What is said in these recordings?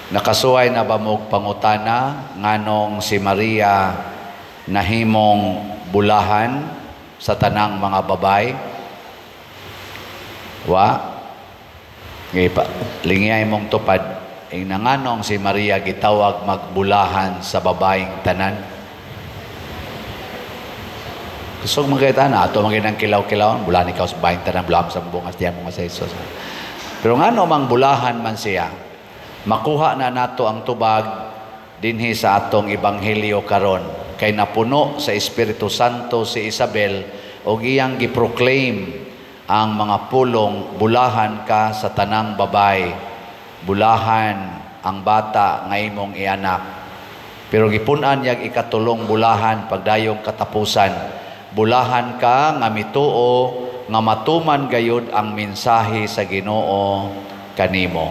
Nakasuway na ba mo pangutana nganong si Maria nahimong bulahan sa tanang mga babay? Wa? Lingiyay mong tupad. Nganong si Maria gitawag magbulahan sa babaeng tanan? Gusto kong magkita na, ato maginang kilaw-kilaw, bulan ikaw sa babaeng tanan, bulan sa bungas diyan mga sa Isos. Pero ngano mang bulahan man siya, makuha na nato ang tubag dinhi sa atong ebanghelyo karon kay napuno sa Espiritu Santo si Isabel og iyang giproclaim ang mga pulong, bulahan ka sa tanang babay, bulahan ang bata nga imong ianak. Pero gipun-an yag ikatulong bulahan pagdayong katapusan, bulahan ka nga mituo nga matuman gayud ang mensahe sa Ginoo kanimo.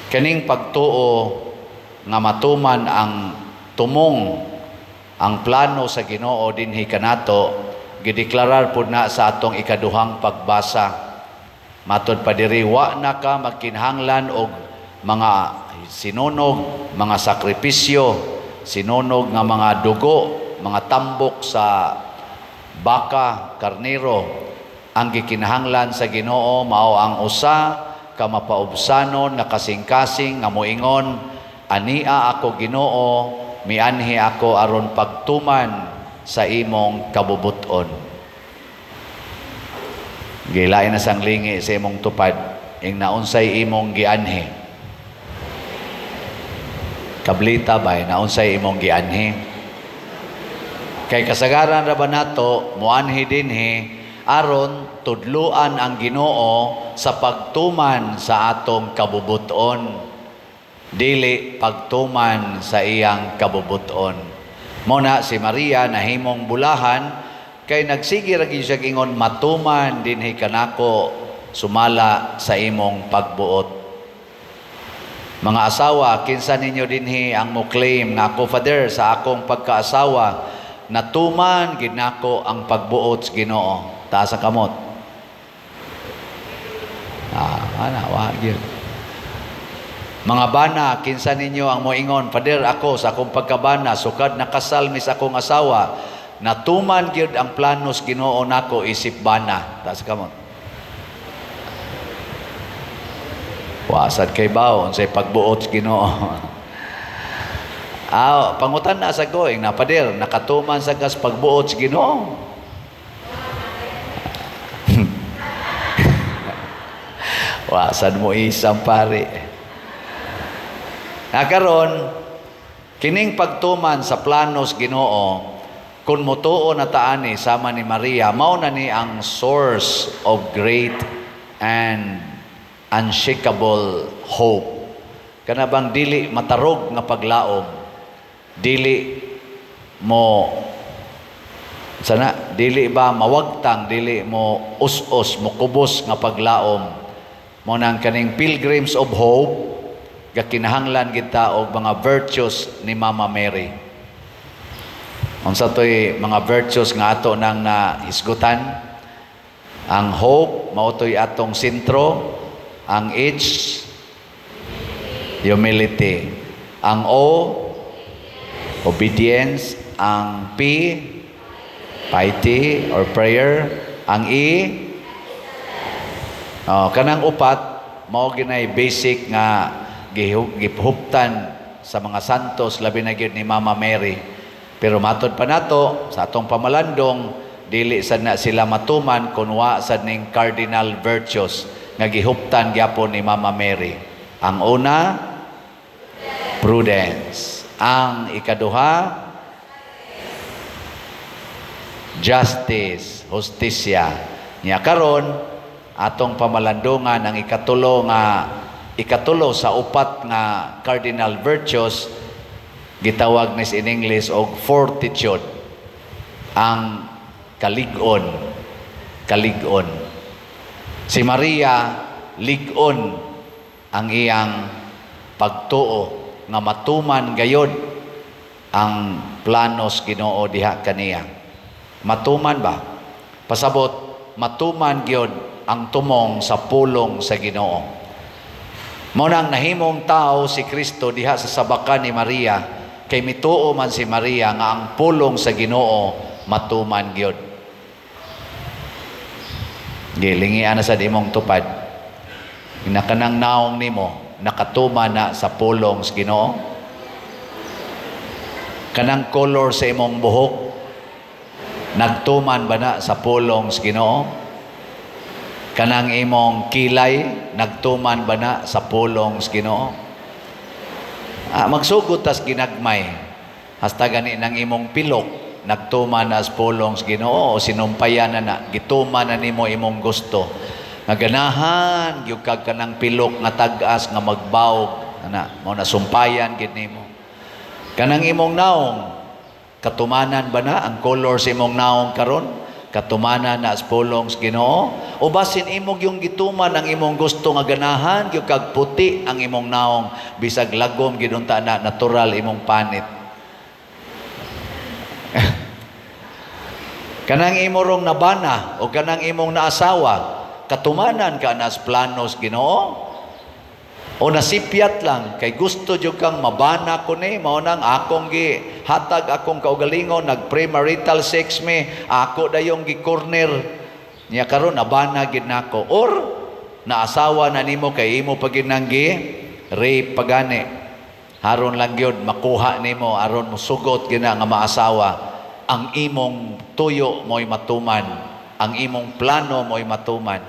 Kaning pagtuo nga matuman ang tumong ang plano sa Ginoo dinhi kanato gideklarar pud na sa atong ikaduhang pagbasa. Matud pa diri, wa na ka magkinahanglan og mga sinunog, mga sakripisyo, sinunog nga mga dugo, mga tambok sa baka, karnero. Ang gikinahanglan sa Ginoo mao ang usa ka mapaubsanon na kasing-kasing nga moingon, ania ako Ginoo, mianhi ako aron pagtuman sa imong kabubuton. Gilain na sang lingi sa imong tupad, ing naunsay imong gianhi. Kablita ba, naunsay imong gianhi? Kay kasagaran ra ba nato, muanhi dinhi, aron tudluan ang Ginoo sa pagtuman sa atong kabubuton, dili pagtuman sa iyang kabubuton. Muna si Maria nahimong bulahan kay nagsige ra gyud siya ingon, matuman dinhi kanako sumala sa imong pagbuot. Mga asawa, kinsa ninyo dinhi ang mo claim nga ako, Father, sa akong pagkaasawa natuman gid nako ang pagbuot sa Ginoo? Taas ang kamot. Wa gyud. Mga bana, kinsa ninyo ang moingon, Father, ako sa akong pagkabana sukad nakasal mi sa akong asawa, natuman gyud ang planos Ginoo nako isip bana? Taas kamot. Wasad kay bawo unsay pagbuot Ginoo. Pangutan na sa going na, Father, nakatuman sa gas pagbuot Ginoo? Wasad mo isang pare. Karon kining pagtuman sa planos Ginoo, kun motuo na taani sama ni Maria, mao na ni ang source of great and unshakable hope. Kana bang dili matarog nga paglaom, dili mo dili ba mawagtang, dili mo us-us, mo kubos nga paglaom. Mo nang kaning pilgrims of hope, gakinahanglan kita og mga virtues ni Mama Mary. Unsa toy mga virtues nga ato nang nahisgutan? Ang hope mao toy atong sentro, ang H, humility, ang O, obedience, ang P, piety or prayer, ang E, kanang upat mao ginay basic nga gihuptan sa mga santos, labi na gyud ni Mama Mary. Pero matod pa nato sa atong pamalandong, dili sad na sila matuman kun wa sad ning cardinal virtues nga gihuptan gyapon ni Mama Mary. Ang una, prudence. Ang ikaduha, justice, hustisya. Nya karon atong pamalandungan ang ikatulo sa upat nga cardinal virtues, gitawag nis in English og fortitude, ang kalig-on. Si Maria, lig-on ang iyang pagtuo nga matuman gayod ang planos Ginoo diha kaniya. Matuman ba? Pasabot, matuman gyud ang tumong sa pulong sa Ginoo. Mao nang nahimong tao si Kristo diha sa sabakan ni Maria, kay mituo man si Maria nga ang pulong sa Ginoo matuman gyud. Gilingian na sa imong tupad. Nakanang naong nimo nakatuman na sa pulong sa Ginoo. Kanang color sa imong buhok nagtuman ba na sa pulong sa Ginoo? Kanang imong kilay nagtuman ba na sa pulong sa Ginoo? Magsugod tas ginagmay. Hasta gani nang imong pilok nagtuman na sa pulong sa Ginoo o sinumpayan na gituman na nimo imong gusto. Nga ganahan gyud kag kanang pilok nga tag-as nga magbawog ana mao na sumpayan gid nimo. Kanang imong naong katumanan ba na ang color sa imong naong karon? Katumanan na sa pulong sa Ginoo o basin imong yung gituman ang imong gusto nga ganahan gyud kag puti ang imong naong bisag lagom gid unta na natural imong panit. Kanang imo rong nabana o kanang imong naasawa katumanan ka na sa planos Ginoo o nasipyat lang kay gusto jud kang mabana ko ni mao nang akong gi hatag akong kaugalingon nag premarital sex me ako dayong gi corner niya karon nabana gid nako or naasawa na nimo kay imo pagid nang gi rape pagani haron lang gyud makuha nimo aron mosugot gina nga maasawa ang imong tuyo mo'y matuman ang imong plano mo'y matuman.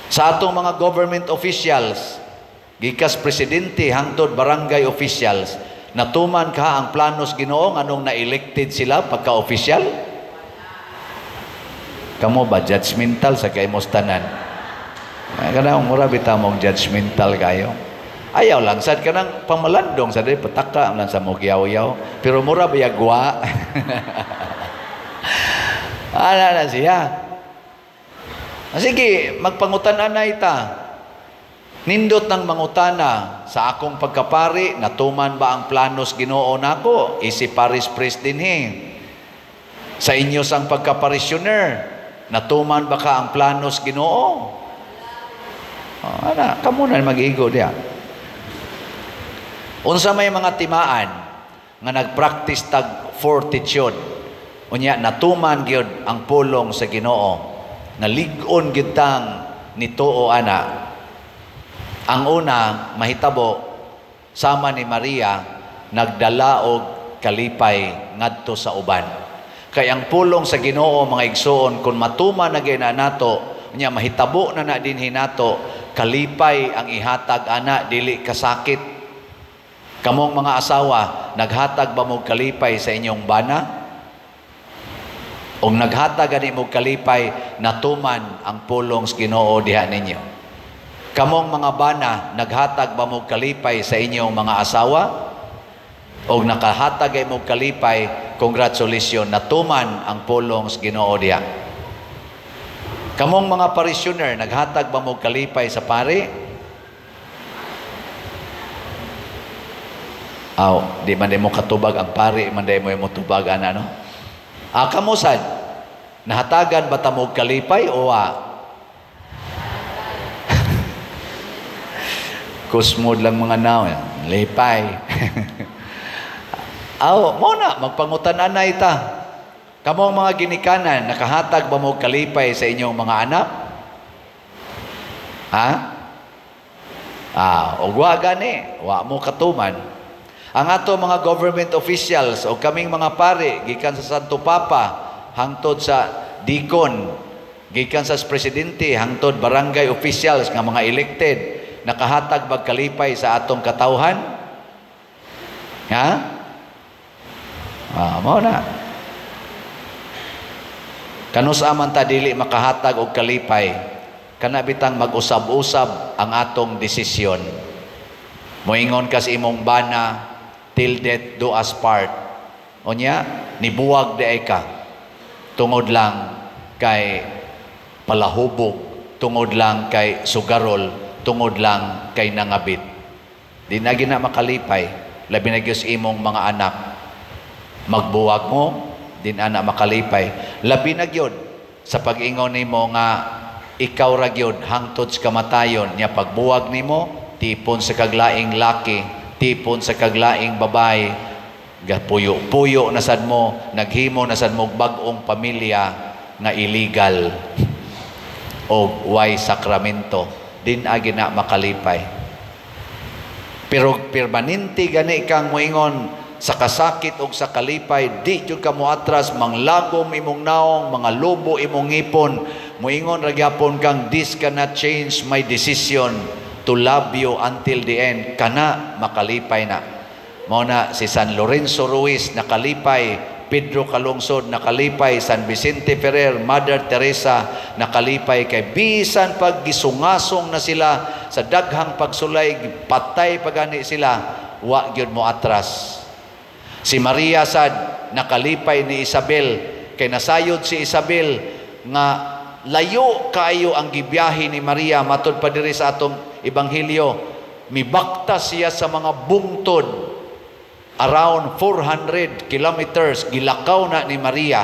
Sa atong mga government officials, gikas presidente hangtod barangay officials, natuman ka ang planos Ginoo anong na-elected sila pagka-official? Kamo ba judgmental sa kaimos tanan? Kanang mura bitaw mong judgmental kayo. Ayaw lang sad kanang pamalandong sa dili pataka lang sa mogyaw-yaw, pero mura bayagwa. Ana na siya. Sige, magpangutan-an na ita. Nindot ng mangutana sa akong pagkapari, natuman ba ang planos Ginoo nako? Isi Paris Priest din Sa inyo sang pagkaparisyoner, natuman ba ka ang planos Ginoo? Ana, kamo na mag-igo diya. Unsa may mga timaan nga nagpractice tag fortitude. Unya natuman gyud ang pulong sa Ginoo. Nalig-on gyud tang nituo ana. Ang una mahitabo sama ni Maria nagdala og kalipay ngadto sa uban. Kay ang pulong sa Ginoo mga igsoon kun matuman na gyud nato nya mahitabo na din hinato kalipay ang ihatag ana dili kasakit. Kamong mga asawa naghatag ba mo kalipay sa inyong bana? O naghatag ani mo kalipay natuman ang pulong sa Ginoo diha ninyo. Kamong mga bana naghatag ba mo kalipay sa inyong mga asawa? O nakahatag ay mo kalipay, congratulations, natuman ang pulong sa Ginoo diha. Kamong mga parishioner naghatag ba mo kalipay sa pari? Di man mo katubag ang pari, man mo tubag ano? Kamo sad nahatagan ba ta mo kalipay o kusmod lang mga naw lipay. Mo na magpangutan-an na ita. Kamong mga ginikanan nakahatag ba mo kalipay sa inyong mga anak? O wa gani, wa mo katuman. Ang ato mga government officials o kaming mga pare gikan sa Santo Papa hangtod sa deacon, gikan sa presidente hangtod barangay officials nga mga elected, nakahatag bag kalipay sa atong katawhan? Mao na. Kanusa man ta dili makahatag og kalipay, kana bitang mag-usab-usab ang atong desisyon. Moingon ka sa imong bana, till death do us part. Onya, nibuwag di ka. Tungod lang kay palahubog, tungod lang kay sugarol, tungod lang kay nangabit. Di na gina makalipay, labi na gyud imong mga anak. Magbuwag mo, din ana makalipay. Labi na gyud sa pag-ingon nimo nga ikaw ra gyud hangtod sa kamatayon nya pagbuwag nimo tipon sa kaglaing laki, tipon sa kaglaing babae, gapuyo-puyo na sad mo, naghimo na sad mo bag-ong pamilya nga illegal o way sakramento, din agi na makalipay. Pero permanente gani kang moingon sa kasakit o sa kalipay, di jud ka moatras, manglagom imong naong, mga lobo imong ngipon, moingon ra gyapon kang, this cannot change my decision to love you until the end. Kana makalipay na. Mao na si San Lorenzo Ruiz nakalipay, Pedro Calungsod nakalipay, San Vicente Ferrer, Mother Teresa nakalipay, kay bisan pag gisungasong na sila sa daghang pagsulay, patay pagani sila, wa gyud mo atras. Si Maria sad nakalipay ni Isabel, kay nasayod si Isabel nga layo kaayo ang gibiyahe ni Maria matud pa diri sa atong ebanghelyo, mibakta siya sa mga bungtod around 400 kilometers, gilakaw na ni Maria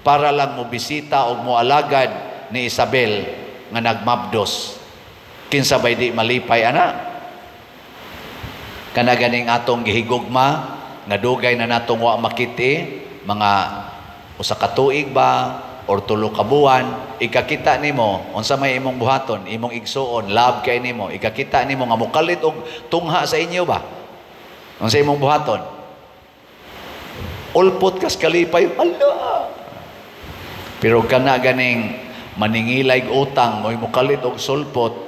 para lang mo bisita o mo alagad ni Isabel nga nagmabdos. Kinsa bay di malipay ana? Kana ganing atong gihigugma nga dugay na natong wa makiti, mga usa ka tuig ba or tulo ka buwan, ikakita nimo unsa may imong buhaton, imong igsuon, love kay nimo, ikakita nimo nga mukalit og tungha sa inyo ba? Unsa imong buhaton? Ulpot kas kalipay, ala. Pero kana ganing maningilay utang, mo'y mukalit og sulpot.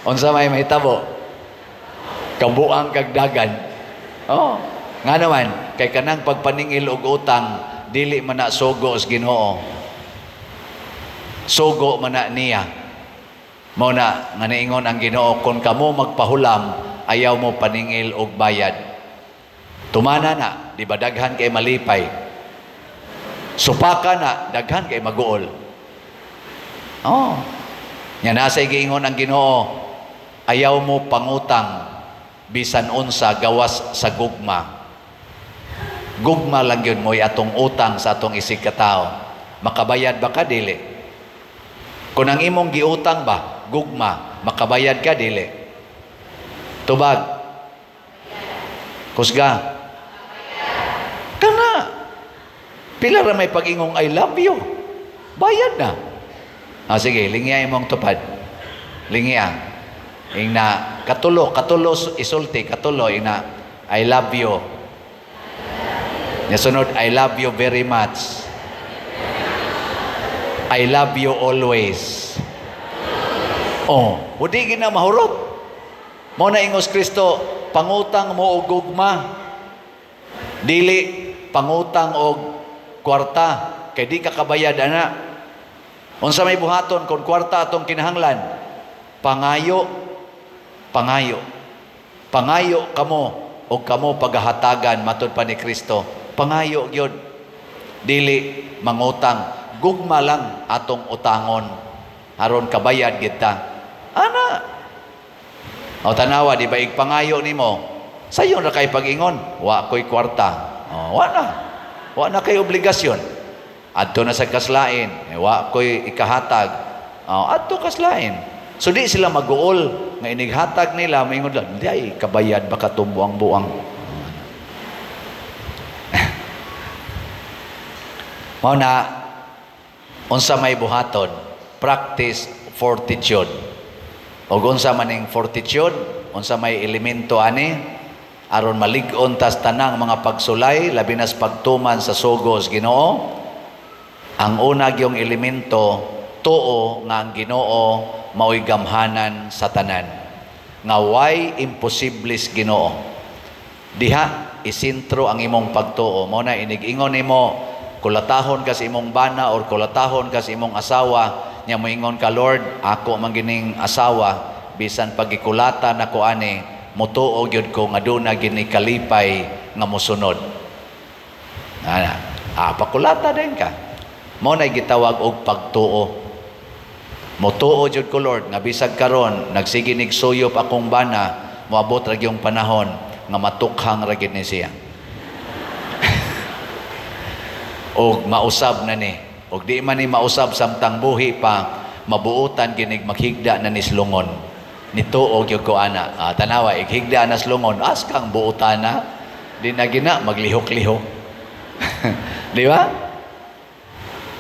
Unsa may mahitabo? Kabuang kag dagan. Oh, nga naman kay kanang pagpaningil og utang dili man na sugo sa Ginoo. Sugo man na niya. Mao na nga niingon ang Ginoo, kung kamo magpahulam, ayaw mo paningil og bayad. Tumana na, di ba daghan kay malipay. Supaka na, daghan kay maguol. Oh. Nya nasa giingon ang Ginoo, ayaw mo pangutang bisan unsa gawas sa gugma. Gugma lang yun mo'y atong utang sa atong isig katao. Makabayad ba ka? Dili. Kung ang imong giutang ba, gugma, makabayad ka? Dili. Tubag. Kusga. Kana. Pila ra may pag-ingong I love you. Bayad na. Sige, lingiya imong tupad. Lingiya. Ina, katulo isulti, katulo, ina, I love you. Nasunod, I love you very much. I love you always. Oh, hudi gina mahurot. Mo na ingos Kristo, pangutang mo og gugma. Dili pangutang og kwarta, kay di ka kabayad ana. Unsa may buhaton kon kwarta atong kinahanglan? Pangayo. Pangayo kamo o kamo paghahatagan matud pa ni Kristo. Pangayo gyud. Dili mangutang. Gugma lang atong utangon aron kabayad kita. Ana. O tanawa, di ba igpangayo nimo? Sayon ra kay pag-ingon, wa koy kwarta. Wa na kay obligasyon. Adto na sa kaslain, wa koy ikahatag. Adto kaslain. So di sila mag-uol nga inighatag nila, maingon lang, di ay kabayad baka tumbuang-buang. Mao na unsa may buhaton, practice fortitude. O unsa maning fortitude, unsa may elemento ani aron malig-on tas tanang mga pagsulay, labi nas pagtuman sa sugos Ginoo. Ang una gyung elemento, tuo nga ang Ginoo mao'y gamhanan sa tanan. Nga way imposibles Ginoo. Diha isintro ang imong pagtuo. Mo na inig-ingon nimo, kulatahon ka sa imong bana or kulatahon ka sa imong asawa, nya moingon ka, Lord, ako man gining asawa, bisan pagikulata nako ani, mutuo gyud ko nga duna gini kalipay nga mosunod. Pakulata din ka. Mo na gitawag og pagtuo. Motuo jud ko, Lord, nga bisag karon nagsiginig suyop akong bana, moabot ra gyung panahon nga matukhang ra gid ni siya. O mausab na ni, Og di man ni mausab samtang buhi pa, mabuutan ginig maghigda na ni slungon. Nituog yung ko ana. Tanawa, ighigda na slungon, askang buutan na. Di na gina, maglihok-lihok. Di ba?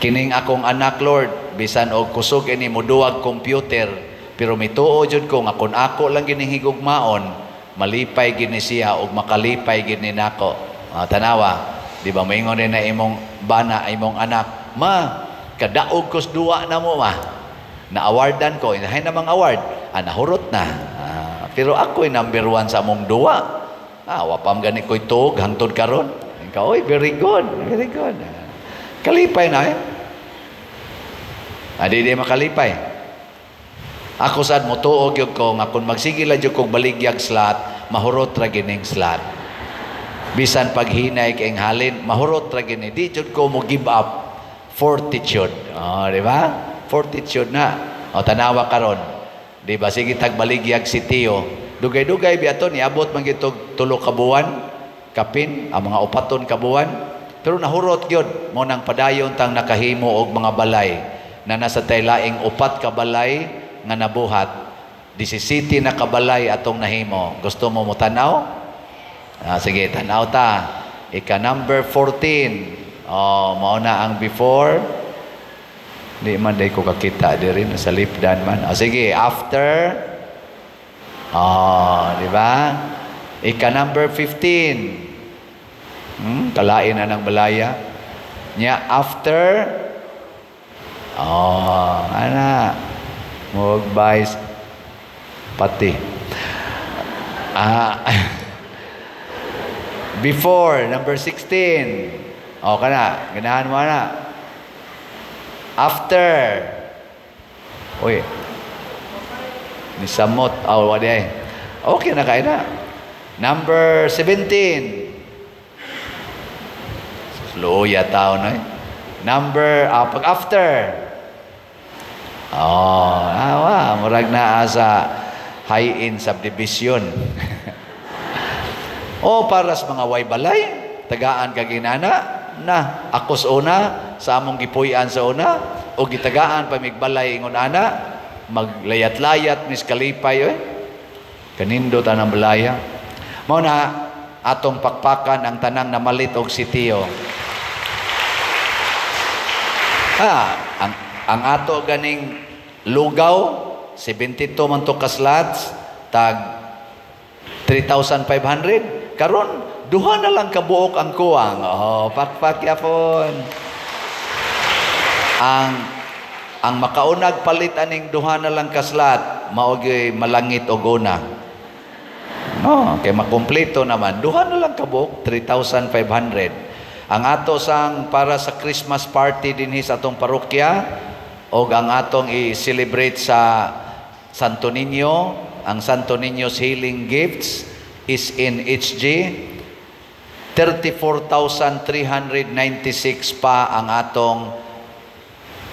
Kining akong anak, Lord, bisan og kusog ini muduwag computer, pero mituo jud ko nga kun ako lang gining higugmaon, malipay gini siya og makalipay gini nako. Tanawa, di ba maingon din na imong bana, imong anak, ma, kadaog kos duwa na mo ma. Na-awardan ko, hay namang award, nahurot na. Pero ako'y number 1 sa among duwa. Wapam gani ko'y tuog, hangtod karon. Ikaw, oy, very good, very good. Kalipay na eh. Di makalipay. Ako sad mo tuog yun ko, nga kung magsigila yun kong baligyag slot, mahurot ra gining slot. Bisan paghinay kayong halin, mahurot ra gini. Di yun ko mo give up fortitude. Di ba? Fortitude na. Tanawa karon. Di ba? Sige tagbaligyag si Tio. Dugay-dugay biaton, iabot man gitog 3 kabuwan, kapin, ang mga 4 kabuwan. Pero nahurot yun, mo nang padayon tang nakahimo og mga balay na nasa taylaing 4 ka balay nga nabuhat. 17 na kabalay atong nahimo. Gusto mo mo tanaw? Sige, tanaw ta. Ika number 14. Mao na ang before. Di man day ko kakita di rin sa lipdan man. Sige, after. Di ba? Ika number 15. Kalain na ng balaya. Nya after. Ana. Mag-buys pati. Before, number 16. Kana. Ganahan mo na. After. Uy. Nisamot. Waday. Okay na kayo na. Number 17. Luya tao na eh. Number, pag after. Murag na sa high-end subdivision. Para sa mga way balay, tagaan kaginana, na akos una, sa among gipuyan sa una, o gitagaan pamigbalay ingon ana, maglayat-layat, miskalipay, kanindo tanang balaya. Mao na, atong pakpakan ang tanang namalit og sitiyo. Ang ato ganing lugaw, 72 man to ka slots, tag 3,500. Karon, duha na lang kabuok ang kuwang. Pakpak yapon. Ang makaunag palit aning duha na lang ka slot, maogi malangit og una. Kay makumpleto naman, duha na lang kabuok, 3,500. Ang ato sang para sa Christmas party dinhi sa atong parokya o ang atong i-celebrate sa Santo Niño, ang Santo Niño's Healing Gifts is in HG. 34,396 pa ang atong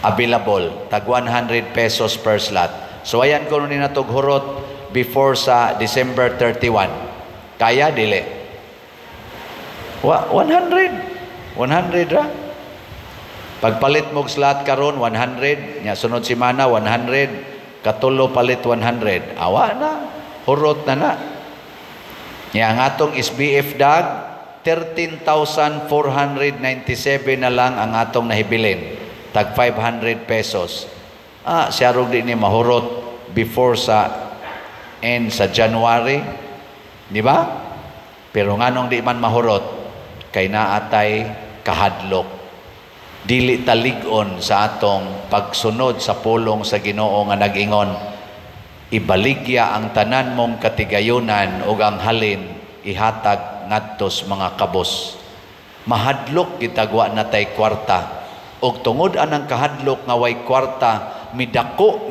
available. Tag 100 pesos per slot. So ayan ko nun natog hurot before sa December 31. Kaya dili? 100 ra. Pagpalit mong slot karon 100, nya sunod semana 100, katulo palit 100. Awa na, hurot na. Nya ang atong SBF dag 13,497 na lang ang atong nahibilin. Tag 500 pesos. Siya rog di ni mahurot before sa end sa January. Di ba? Pero nganong di man mahurot, kay naatay kahadlok. Dili talig-on sa atong pagsunod sa pulong sa Ginoo nga nag-ingon, ibaligya ang tanan mong katigayunan ug ang halin ihatag ngadtos mga kabos. Mahadlok gitagwa natay kwarta. Og tungod anang kahadlok nga way kwarta, midako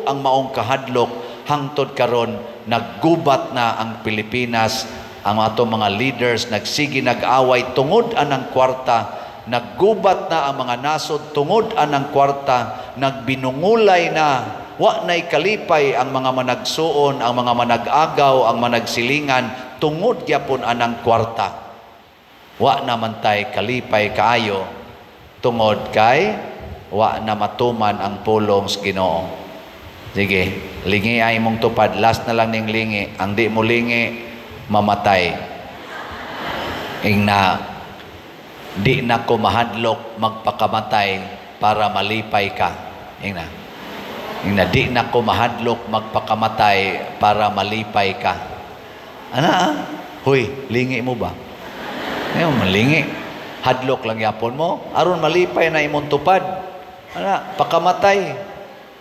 ang maong kahadlok hangtod karon naggubat na ang Pilipinas. Ang ato mga leaders nagsigi nag-away tungod anang kwarta, naggubat na ang mga nasod tungod anang kwarta, nagbinungulay na, wa na'y kalipay ang mga managsuon, ang mga manag-agaw, ang managsilingan tungod gyapon anang kwarta. Wa naman tay kalipay kaayo tungod kay wa na matuman ang pulong sa Ginoo. Sige, lingi ay mong tupad. Last na lang ning lingi. Ang di mo lingi, mamatay. Ingna, di na ko mahadlok magpakamatay para malipay ka. Ingna, di na ko mahadlok magpakamatay para malipay ka. Ana, huy, lingi mo ba? Ngayon, malingi. Hadlok lang yapon mo. Aron malipay na imong tupad. Ana, pakamatay.